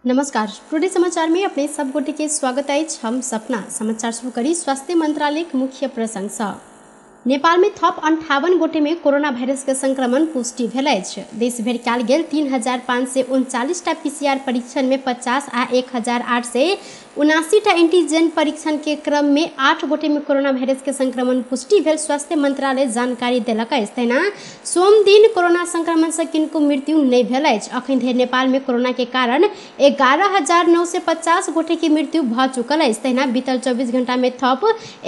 नमस्कार, टुडे समाचार में अपने सब गोटे के स्वागत है। हम सपना समाचार शुरू करी। स्वास्थ्य मंत्रालय के मुख्य प्रशंसा। नेपाल में थप 58 गोटे में कोरोना वायरस के संक्रमण पुष्टि भेल अछि। देश भर कयल गेल 3539 टा पीसीआर परीक्षण में 50 आ 1879 टा एंटीजन परीक्षण के क्रम में 8 गोटे में कोरोना वायरस के संक्रमण पुष्टि भेल स्वास्थ्य मंत्रालय जानकारी देलक अछि। तहिना सोम दिन कोरोना संक्रमण से किनको मृत्यु नहीं भेल अछि। अखन धरि नेपाल में कोरोना के कारण 11,950 गोटे की मृत्यु भ चुकल अछि। तहिना बीतल 24 घंटा में थप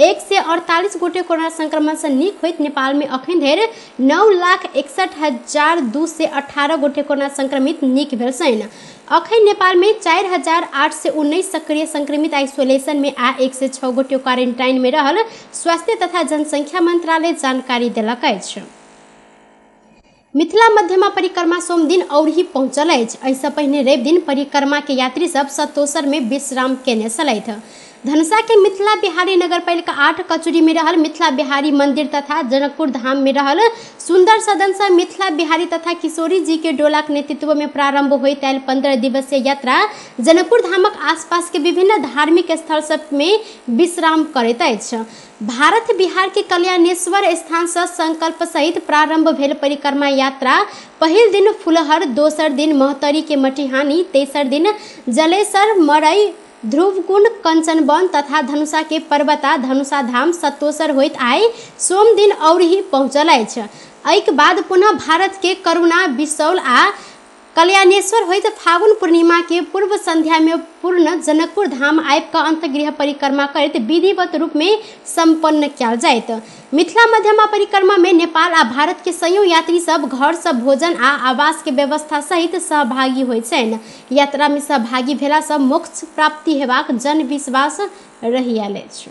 148 गोटे कोरोना संक्रमण से नीक होइत नेपाल में अखन धरि 9,61,218 गोटे कोरोना संक्रमित नीक भेल छनि। अखन नेपाल में 4,819 सक्रिय संक्रमित आइसोलेशन में आ 106 गोटे क्वारंटाइन में रहल स्वास्थ्य तथा जनसंख्या मंत्रालय जानकारी देलक अछि। मिथिला मध्यमा परिक्रमा सोम दिन औरही पहुंचल अछि। एहिसँ पहिने रवि दिन परिक्रमा के यात्री सब सतोसर में विश्राम केने छलथि। धनुषा के मिथिला बिहारी नगरपालिका 8 कचूरी में रहल मिथिला बिहारी मंदिर तथा जनकपुर धाम में रहल सुंदर सदन से मिथिला बिहारी तथा किशोरी जी के डोला के नेतृत्व में प्रारंभ होइत आयल 15 दिवसीय यात्रा जनकपुर धामक आसपास के विभिन्न धार्मिक स्थल सब में विश्राम करैत अछि। भारत बिहार के कल्याणेश्वर स्थान से संकल्प सहित प्रारंभ भेल परिक्रमा यात्रा पहिल दिन फुलहर, दोसर दिन महतरी के मटिहानी, तेसर दिन जलेसर, मरई, ध्रुवकुंड, कंचनवन तथा धनुषा के पर्वता धनुषा धाम सतोसर होइत आइ सोम दिन औरही पहुंचल अछि। एहिक बाद पुनः भारत के करुणा, बिसौल आ कल्याणेश्वर होइत फागुन पूर्णिमा के पूर्व संध्या में पूर्ण जनकपुर धाम आबि कऽ अंतगृह परिक्रमा करैत विधिवत रूप में संपन्न कयल जायत। मिथिला मध्यमा परिक्रमा में नेपाल आ भारत के संयोग यात्री सब घर से भोजन आ आवास के व्यवस्था सहित सहभागी होइत छनि। यात्रा में सहभागी भेला सँ मोक्ष प्राप्ति हेबाक जन विश्वास रहि आयल अछि।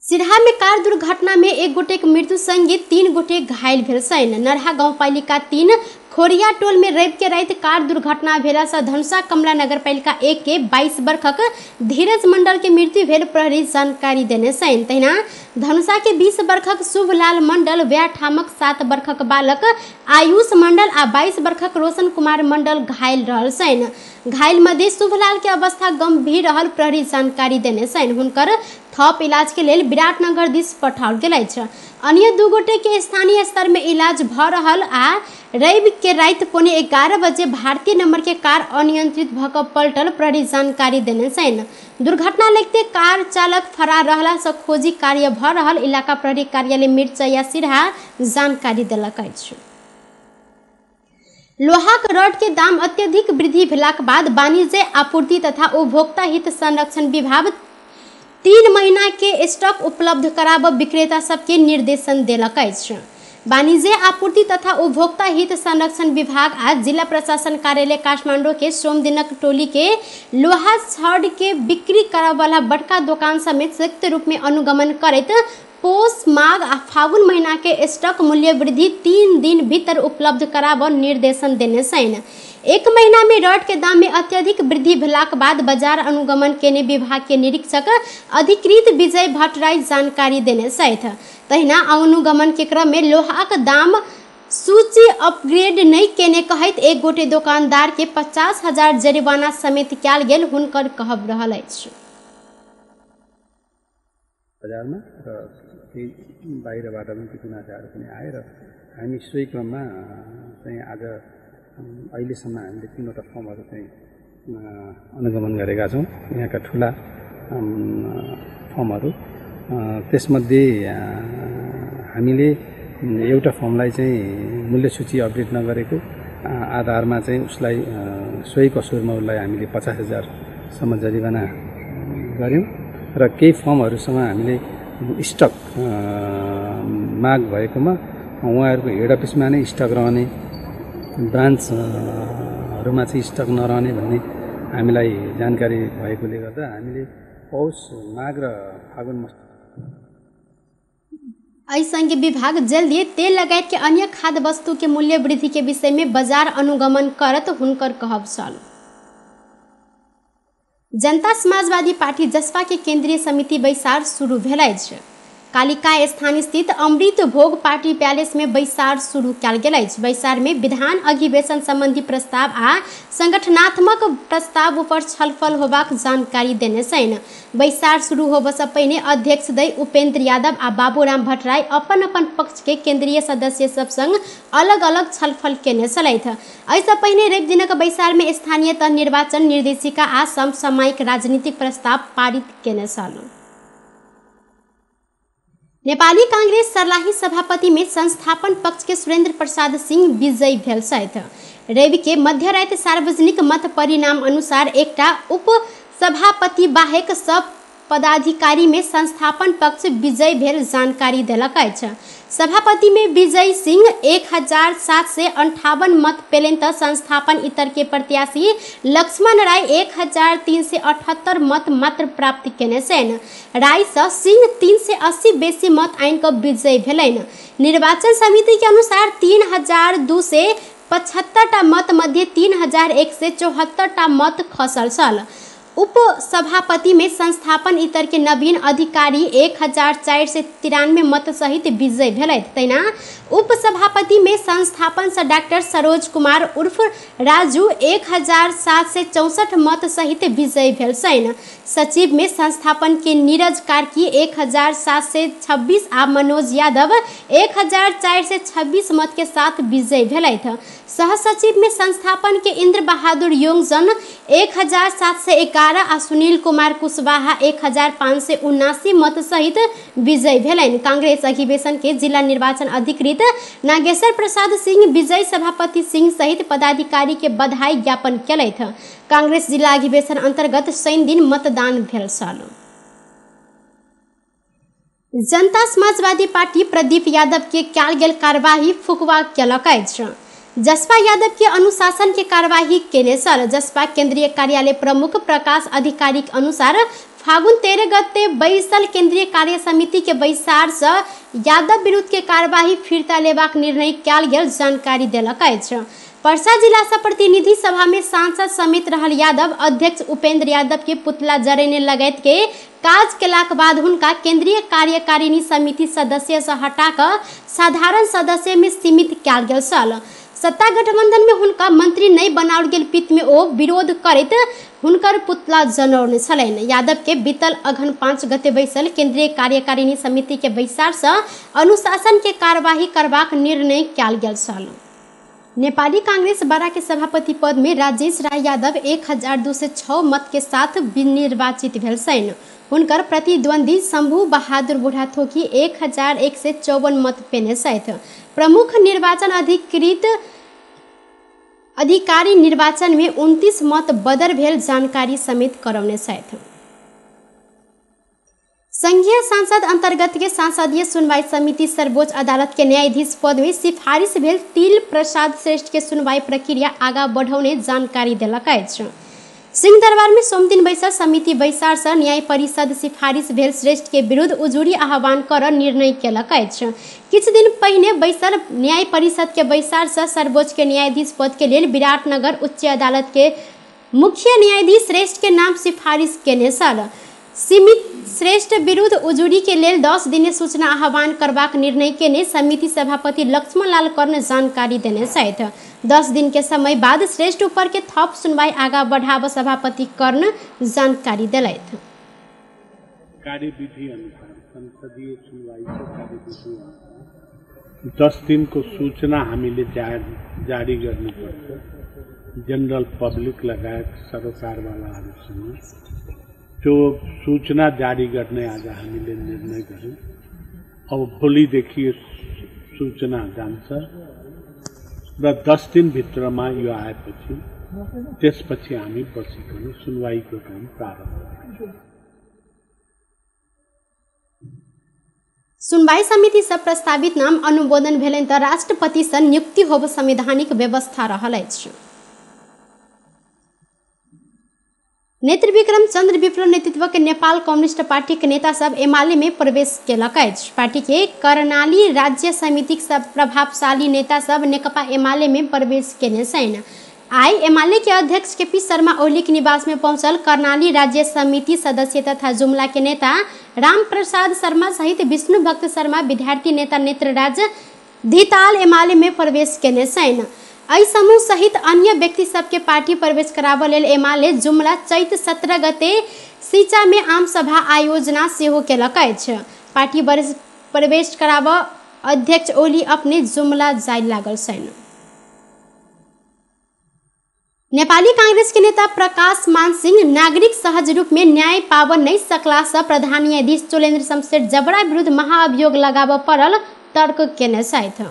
सिरहा में कार दुर्घटना में एक गोटे के मृत्यु संगे 3 गोटे घायल भेल छनि। नरहा गांवपालिका 3 खोरिया टोल में रवि के राति कार दुर्घटना भेला से धनुषा कमला नगरपालिका 1 के 22 वर्षक धीरज मंडल के मृत्यु भेल प्रहरी जानकारी देने छनि। तहिना धनुषा के 20 वर्षक शुभलाल मंडल, व्या ठामक 7 वर्षक बालक आयुष मंडल आ 22 वर्षक रोशन कुमार मंडल घायल रहल छनि। घायल मध्य शुभलाल के अवस्था गंभीर रहल प्रहरी जानकारी देने छनि। हुनकर थप इलाज के लेल विराटनगर दिस पठाओल गेल अछि। अन्य 2 गोटे के स्थानीय स्तर में इलाज भ रहल आ रवि के राति 11:15 बजे भारतीय नंबर के कार अनियंत्रित भ कऽ पलटल प्रहरी जानकारी देने छनि। दुर्घटना लगते कार चालक फरार रहला से खोजी कार्य भ रहल इलाका प्रहरी कार्यालय मिर्चया सिरहा जानकारी देलक अछि। लोहाक रॉड के दाम अत्यधिक वृद्धि भेलाक बाद वाणिज्य आपूर्ति तथा उपभोक्ता हित संरक्षण विभाग 3 महीना के स्टॉक उपलब्ध कराबऽ विक्रेता सबके निर्देशन देलक अछि। वाणिज्य आपूर्ति तथा उपभोक्ता हित संरक्षण विभाग आज जिला प्रशासन कार्यालय काठमांडू के सोम दिनक टोली के लोहा छड़ के बिक्री करय वाला बड़का दुकान समेत संयुक्त रूप में अनुगमन करैत पोष, माघ आ फागुन महीना के स्टॉक मूल्य वृद्धि 3 दिन भीतर उपलब्ध कराबऽ निर्देशन देने छनि। 1 महीना में रॉड के दाम में अत्यधिक वृद्धि भेलाक बाद बाजार अनुगमन केने विभाग के निरीक्षक अधिकृत विजय भट्टराय जानकारी देने छथि। तहिना अनुगमन के क्रम में लोहाक दाम सूची अपग्रेड नहीं केने कहैत एक गोटे दुकानदार के 50,000 जरिमाना समेत कयल गेल हुनकर कहब रहल अछि। बाजार में बाहिरबाट पनि किनाचाहरू पनि आए र हामी सोही क्रममा चाहिँ आज अहिलेसम्म हामीले 3वटा फर्महरू चाहिँ अनुगमन गरेका छौँ। यहाँका ठुला फर्महरू त्यसमध्ये हामीले एउटा फर्मलाई चाहिँ मूल्य सूची अपडेट नगरेको आधारमा चाहिँ उसलाई सोही कसुरमा उसलाई हामीले 50,000 सम्म जरिवाना गर्यौँ र केही फर्महरूसँग हामीले स्टक माग भएकोमा उहाँहरूको हेड अफिसमा नै स्टक रहने, ब्रान्चहरूमा चाहिँ स्टक नरहने भन्ने हामीलाई जानकारी भएकोले गर्दा हामीले पौष, माघ र फागुन संघ विभाग जल्दी तेल लगायत के अन्य खाद्य वस्तु के मूल्य वृद्धि के विषय में बाजार अनुगमन करत हुनकर कहब छल। जनता समाजवादी पार्टी जसपा के केंद्रीय समिति बैसार शुरू भेल अछि। कालिका स्थान स्थित अमृत भोग पार्टी पैलेस में बैसार शुरू कयल गेल अछि। बैसार में विधान अधिवेशन संबंधी प्रस्ताव आ संगठनात्मक प्रस्ताव पर छलफल होबाक जानकारी देने छनि। बैसार शुरू होबय से पहिने अध्यक्ष दय उपेंद्र यादव आ बाबूराम भट्टराय अपन अपन पक्ष के केंद्रीय सदस्य सब संग अलग अलग छलफल केने छलथि। एहिसँ पहिने रवि दिनक बैसार में स्थानीय तह निर्वाचन निर्देशिका आ समसामयिक राजनीतिक प्रस्ताव पारित केने छल। नेपाली कांग्रेस सर्लाही सभापति में संस्थापन पक्ष के सुरेंद्र प्रसाद सिंह विजयी भेल छथि। रवि के मध्य राति सार्वजनिक मत परिणाम अनुसार एकटा उप सभापति बाहेक सब पदाधिकारी में संस्थापन पक्ष विजयी भेल जानकारी देलक अछि। सभापति में विजय सिंह 1758 मत पेलनि तऽ संस्थापन इतर के प्रत्याशी लक्ष्मण राय 1378 मत मात्र प्राप्त केने छनि। राय सँ सिंह 380 बेसी मत आनि कऽ विजयी भेलनि। निर्वाचन समिति के अनुसार 3275 टा मत मध्य 3174 टा मत खसल छल। उप सभापति में संस्थापन इतर के नवीन अधिकारी 1493 मत सहित विजयी भेलथि। तहिना उप सभापति में संस्थापन से डॉक्टर सरोज कुमार उर्फ राजू 1764 मत सहित विजयी भेल छनि। सचिव में संस्थापन के नीरज कार्की 1726 आ मनोज यादव 1426 मत के साथ विजयी भेलथि। सह सचिव में संस्थापन के इंद्र बहादुर योंगजन 1711 आ सुनील कुमार कुशवाहा 1579 मत सहित विजयी भेलनि। कांग्रेस अधिवेशन के जिला निर्वाचन अधिकृत नागेश्वर प्रसाद सिंह विजयी सभापति सिंह सहित पदाधिकारी के बधाई ज्ञापन केलथि। कांग्रेस जिला अधिवेशन अंतर्गत शनि दिन मतदान भेल छल। जनता समाजवादी पार्टी प्रदीप यादव के कयल गेल कार्यवाही फुकवा केलक अछि। जसपा यादव के अनुशासन के कार्यवाही केने छल। जसपा केंद्रीय कार्यालय प्रमुख प्रकाश अधिकारी के अनुसार फागुन 13 गते बैसल केंद्रीय कार्य समिति के बैसार से यादव विरुद्ध के कार्यवाही फिरता लेबाक निर्णय कयल गेल जानकारी देलक अछि। परसा जिला से प्रतिनिधि सभा में सांसद समेत रहल यादव अध्यक्ष उपेंद्र यादव के पुतला जरेने लगैत के काज केलाक बाद हुनका केंद्रीय कार्यकारिणी समिति सदस्य से हटा कऽ साधारण सदस्य में सीमित कयल गेल छल। सत्ता गठबंधन में हुनका मंत्री नहीं बनाओल गेल पित में ओ विरोध करैत हुनकर पुतला जनौने छलनि। यादव के बीतल अघन 5 गते बैसल केंद्रीय कार्यकारिणी समिति के बैसार से अनुशासन के कार्यवाही करबाक निर्णय कयल गेल छल। नेपाली कांग्रेस बारा के सभापति पद में राजेश राय यादव 1206 मत के साथ निर्वाचित भेल छनि। हुनकर प्रतिद्वंदी शंभू बहादुर बुढ़ाथोकी 1154 मत पेने छथि। प्रमुख निर्वाचन अधिकारी निर्वाचन में 29 मत बदर भेल जानकारी समेत करौने छथि। संघीय सांसद अंतर्गत के संसदीय सुनवाई समिति सर्वोच्च अदालत के न्यायाधीश पद में सिफारिश भेल तिल प्रसाद श्रेष्ठ के सुनवाई प्रक्रिया आगा बढ़ौने जानकारी देलक अछि। सिंह दरबार में सोम दिन बैसल समिति बैसार से न्याय परिषद सिफारिश भेल श्रेष्ठ के विरुद्ध उजुरी आह्वान कर निर्णय केलक अछि। किछ दिन पहिने बैसल न्याय परिषद के बैसार से सर्वोच्च के न्यायाधीश पद के लेल विराटनगर उच्च अदालत के मुख्य न्यायाधीश श्रेष्ठ के नाम सिफारिश केने छल। सीमित श्रेष्ठ विरुद्ध उजुरी के लेल 10 दिन सूचना आह्वान करबाक निर्णय केने समिति सभापति लक्ष्मण लाल कर्ण जानकारी देने छथि। 10 दिन के समय बाद श्रेष्ठ ऊपर के थप सुनवाई आगा बढ़ाव सभापति कर्ण जानकारी दिलथि। कार्यविधि अनुसार संसदीय सुनवाई को कार्यविधि अनुसार 10 दिन को सूचना हामीले जारी गर्नुपर्छ। जनरल पब्लिक लगायत सरकारवालाहरूसँग जो सूचना जारी गर्ने आज हामीले निर्णय गर्यौं। अब भोलिदेखि सूचना जान्छ र 10 दिनभित्रमा यो आएपछि त्यसपछि हामी बसिकन सुनवाईको काम प्रारम्भ गर्छौं। सुनवाई समिति से प्रस्तावित नाम अनुमोदन भेलनि तऽ राष्ट्रपति से नियुक्ति होब संवैधानिक व्यवस्था रहल अछि। नेत्र विक्रम चंद्र विप्लव नेतृत्व के नेपाल कम्युनिस्ट पार्टी के नेता सब एमाले में प्रवेश केलक अछि। पार्टी के कर्णाली राज्य समिति सब प्रभावशाली नेता सब नेकपा एमाले में प्रवेश केने छनि। आई एमाले के अध्यक्ष केपी शर्मा ओली के निवास में पहुंचल कर्णाली राज्य समिति सदस्य तथा जुमला के नेता राम प्रसाद शर्मा सहित विष्णु भक्त शर्मा, विद्यार्थी नेता नेत्रराज धिताल एमाले में प्रवेश केने छैन। एहि समूह सहित अन्य व्यक्ति सबके पार्टी प्रवेश कराबऽ लेल एमाले जुमला चैत 17 गते सीचा में आम सभा आयोजना सेहो केलक अछि। पार्टी प्रवेश कराबऽ अध्यक्ष ओली अपने जुमला जाय लागल छैन। नेपाली कांग्रेस के नेता प्रकाश मान सिंह नागरिक सहज रूप में न्याय पाबऽ नहीं सकला से प्रधान न्यायाधीश चोलेन्द्र शमशेर जबरा विरुद्ध महाअभियोग लगाबऽ पड़ल तर्क केने छथि।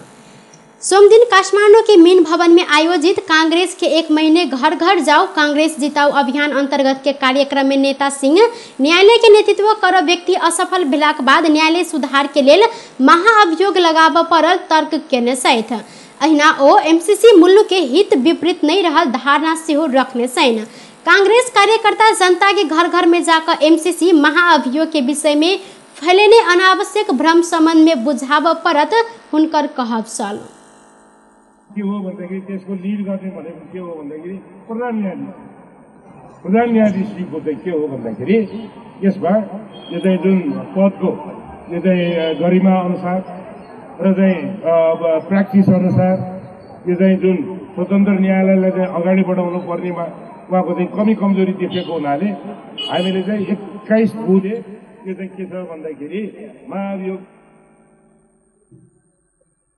सोमदिन काठमांडू के मीन भवन में आयोजित कांग्रेस के 1 महीने घर घर जाओ कांग्रेस जिताओ अभियान अंतर्गत के कार्यक्रम में नेता सिंह न्यायालय के नेतृत्व करब व्यक्ति असफल भेलाक बाद न्यायालय सुधार के लेल महाअभियोग लगाबऽ पड़ल तर्क केने छथि। अहिना ओ एमसीसी मुल्लू के हित विपरीत नहीं रहल धारणा सेहो रखने छैन। कांग्रेस कार्यकर्ता जनता के घर घर में जाकर एमसीसी महाअभियोग के विषय में फैलेने अनावश्यक भ्रम संबंध में बुझाबऽ पड़त हुनकर कहब छल। के हो भन्दाखेरि त्यसको लिड गर्ने भनेको के हो भन्दाखेरि प्रधान न्यायाधीशको चाहिँ के हो भन्दाखेरि यसमा यो चाहिँ जुन पदको यो चाहिँ गरिमा अनुसार र चाहिँ प्र्याक्टिस अनुसार यो चाहिँ जुन स्वतन्त्र न्यायालयलाई चाहिँ अगाडि बढाउनु पर्नेमा उहाँको चाहिँ कमी कमजोरी देखेको हुनाले हामीले चाहिँ 21 बुधे यो चाहिँ के छ भन्दाखेरि महाअभियोग।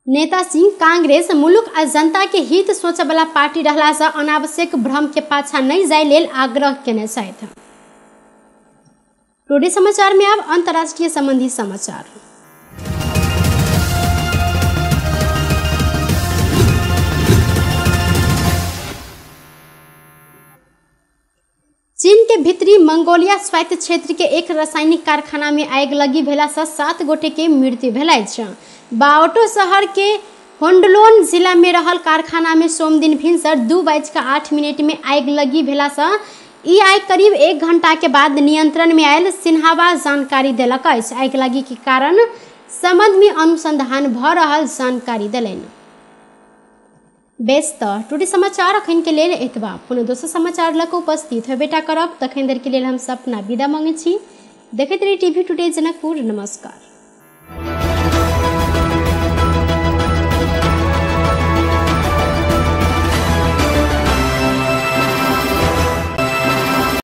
नेता सिंह कांग्रेस मुलुक आ जनता के हित सोचे वाला पार्टी रहला से अनावश्यक भ्रम के पाछा नहीं जाय लेल आग्रह केने छथि। टुडे समाचार में अब अंतर्राष्ट्रीय संबंधी समाचार। चीन के भीतरी मंगोलिया स्वायत्त क्षेत्र के एक रासायनिक कारखाना में आग लगी भेला से 7 गोटे के मृत्यु भेल अछि। बाओटो शहर के होंडलोन जिला में रहल कारखाना में सोमदिन भिनसर 2:08 में आग लगी भेला से ई आग करीब 1 घंटा के बाद नियंत्रण में आयल सिन्हावा जानकारी देलक अछि। आग लगी के कारण संबंध में अनुसंधान भ रहल जानकारी देलनि। बेस त टुडे समाचार अखन के लेल एतबा। पुनः दोसर समाचार लक उपस्थित हेबेटा करब तखन देर के लेल हम सपना विदा मांगे छी। देखैत रही टीवी टुडे जनकपुर। नमस्कार।